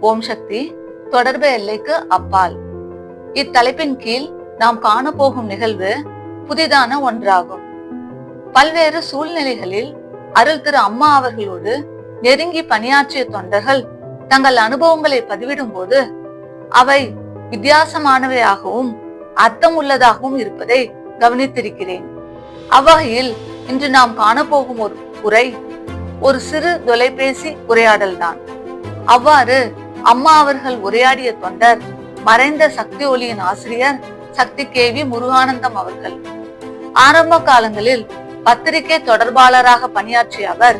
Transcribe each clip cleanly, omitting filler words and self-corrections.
ஓம் சக்தி தொடர்பு எல்லைக்கு அப்பால். இத்தலைப்பின் கீழ் நாம் காணப்போகும் நிகழ்வு புதிதான ஒன்றாகும். பல்வேறு சூழ்நிலைகளில் அருள் திரு அம்மா அவர்களோடு நெருங்கி பணியாற்றிய தொண்டர்கள் தங்கள் அனுபவங்களை பதிவிடும் போது அவை வித்தியாசமானவையாகவும் அர்த்தம் உள்ளதாகவும் இருப்பதை கவனித்திருக்கிறேன். அவ்வகையில் இன்று நாம் காணப்போகும் ஒரு உரை ஒரு சிறு தொலைபேசி உரையாடல் தான். அவ்வாறு அம்மா அவர்கள் உரையாடிய தொண்டர் மறைந்த சக்தி ஒளியின் ஆசிரியர் சக்தி கேவி முருகானந்தம் அவர்கள். ஆரம்ப காலங்களில் பத்திரிகை தொடர்பாளராக பணியாற்றிய அவர்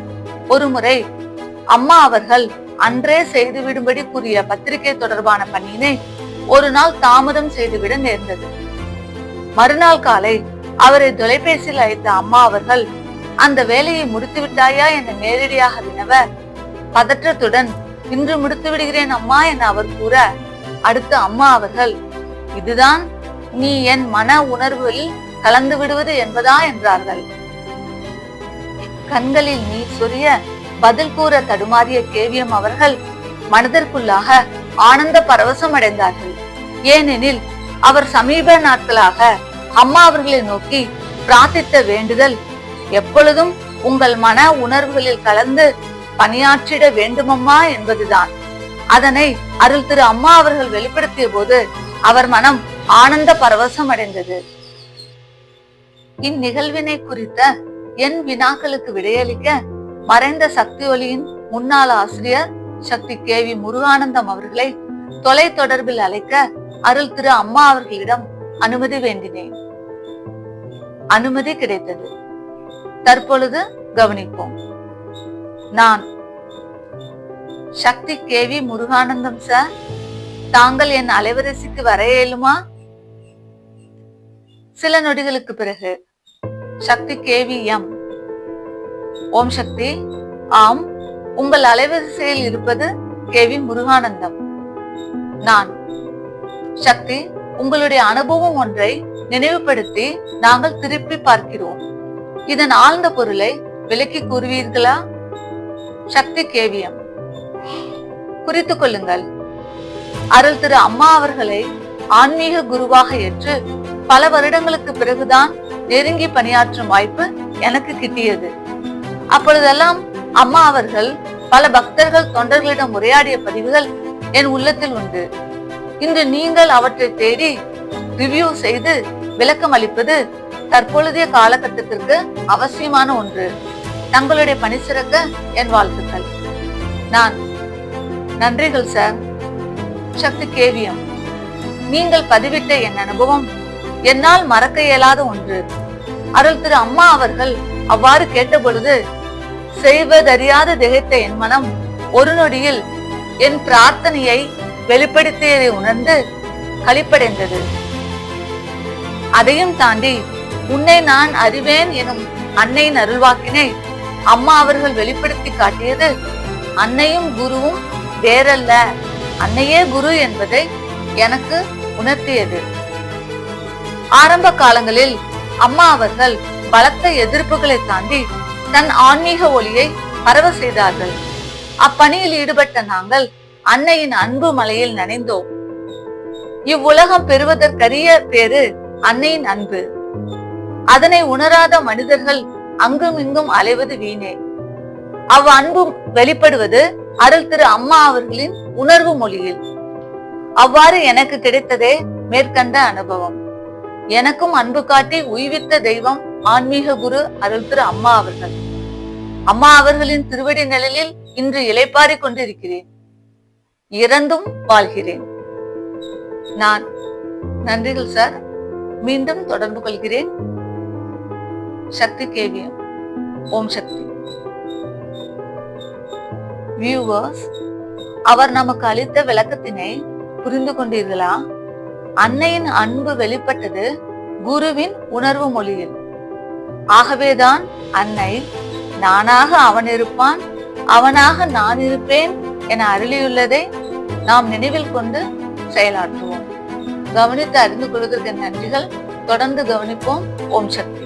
ஒருமுறை அம்மா அவர்கள் அன்றே செய்துவிடும்படி கூறிய பத்திரிகை தொடர்பான பணியினை ஒரு நாள் தாமதம் செய்துவிட நேர்ந்தது. மறுநாள் காலை அவரை தொலைபேசியில் அழைத்த அம்மா அவர்கள் அந்த வேலையை முடித்து விட்டாயா என நேரடியாக வினவ, பதற்றத்துடன் இன்று முடித்து விடுகிறேன் அம்மா என அவர் கூற, அடுத்து அம்மா அவர்கள், இதுதான் நீ என் மன உணர்வுகளில் கலந்து விடுவது என்பதா என்றார்கள். கண்களில் நீர் சொரிய பதில் கூற தடுமாறிய கேவியம் அவர்கள் மனதிற்குள்ளாக ஆனந்த பரவசம் அடைந்தார்கள். ஏனெனில் அவர் சமீப நாட்களாக அம்மா அவர்களை நோக்கி பிரார்த்தித்த வேண்டுதல் எப்பொழுதும் உங்கள் மன உணர்வுகளில் கலந்து பணியாற்றிட வேண்டுமம்மா என்பதுதான். அதனை அருள் திரு அம்மா அவர்கள் வெளிப்படுத்திய போது அவர் மனம் ஆனந்த பரவசம் அடைந்தது. இந்நிகழ்வினை குறித்த என் வினாக்களுக்கு விடையளிக்க மறைந்த சக்தி ஒளியின் முன்னாள் ஆசிரியர் சக்தி கேவி முருகானந்தம் அவர்களை தொலை தொடர்பில் அழைக்க அருள் திரு அம்மா அவர்களிடம் அனுமதி வேண்டினேன். அனுமதி கிடைத்தது. தற்பொழுது கவனிப்போம். நான் சக்தி கேவி முருகானந்தம் சார், தாங்கள் என் அலைவரிசைக்கு வர இயலுமா? சில நொடிகளுக்கு பிறகு சக்தி கேவி எம். ஓம் சக்தி. ஆம், உங்கள் அலைவரிசையில் இருப்பது கேவி முருகானந்தம். நான் சக்தி, உங்களுடைய அனுபவம் ஒன்றை நினைவுபடுத்தி நாங்கள் திருப்பி பார்க்கிறோம். இதன் ஆழ்ந்த பொருளை விளக்கி கூறுவீர்களா? சக்தி கேவியம். குறித்துக் கொள்ளுங்கள். அருள் திரு அம்மா அவர்களை ஆன்மீக குருவாக ஏற்று பல வருடங்களுக்கு பிறகுதான் நெருங்கி பணியாற்றும் வாய்ப்பு எனக்கு கிட்டியது. அப்பொழுதெல்லாம் அம்மா அவர்கள் பல பக்தர்கள் தொண்டர்களிடம் உரையாடிய பதிவுகள் என் உள்ளத்தில் உண்டு. இன்று நீங்கள் அவற்றை தேடி ரிவ்யூ செய்து விளக்கம் அளிப்பது தற்பொழுதைய காலகட்டத்திற்கு அவசியமான ஒன்று. தங்களுடைய பணி சிறக்க என் வாழ்த்துக்கள். நான் நன்றிகள் சார். சக்தி கேவியம். நீங்கள் பதிவிட்ட என் அனுபவம் என்னால் மறக்க இயலாத ஒன்று. அருள் திரு அம்மா அவர்கள் அவ்வாறு கேட்ட பொழுது செய்வதறியாத திகைத்த என் மனம் ஒரு நொடியில் என் பிரார்த்தனையை வெளிப்படுத்தியதை உணர்ந்து களிப்படைந்தது. அதையும் தாண்டி உன்னை நான் அறிவேன் எனும் அன்னையின் அருள்வாக்கினை அம்மா அவர்கள் வெளிப்படுத்தி காட்டியது அன்னையும் குருவும் வேறல்ல, அன்னையே குரு என்பதை எனக்கு உணர்த்தியது. ஆரம்ப காலங்களில் அம்மா அவர்கள் பலத்த எதிர்ப்புகளை தாண்டி தன் ஆன்மீக ஒளியை பரவ செய்தார்கள். அப்பணியில் ஈடுபட்ட நாங்கள் அன்னையின் அன்பு மலையில் நனைந்தோம். இவ்வுலகம் பெறுவதற்கரிய பேரு அன்னையின் அன்பு. அதனை உணராத மனிதர்கள் அங்கும் இங்கும் அலைவது வீணே. அவ் அன்பு வெளிப்படுவது அருள் திரு அம்மா அவர்களின் உணர்வு மொழியில். அவ்வாறு எனக்கு கிடைத்ததே மேற்கண்ட அனுபவம். எனக்கும் அன்பு காட்டி உய்வித்த தெய்வம் ஆன்மீக குரு அருள் திரு அம்மா அவர்கள். அம்மா அவர்களின் திருவடி நிழலில் இன்று இளைப்பாறிக் கொண்டிருக்கிறேன். இறந்தும் வாழ்கிறேன். நான் நன்றிகள் சார். மீண்டும் தொடர்பு கொள்கிறேன். சக்தி கேவியம். ஓம் சக்தி. வியூவர்ஸ், அவர் நமக்கு அளித்த விளக்கத்தினை புரிந்து கொண்டீர்களா? அன்னையின் அன்பு வெளிப்பட்டது குருவின் உணர்வு மொழியில். ஆகவேதான் அன்னை நானாக அவன் இருப்பான், அவனாக நான் இருப்பேன் என அருளியுள்ளதை நாம் நினைவில் கொண்டு செயலாற்றுவோம். கவனித்து அறிந்து கொள்வதற்கு நன்றிகள். தொடர்ந்து கவனிப்போம். ஓம் சக்தி.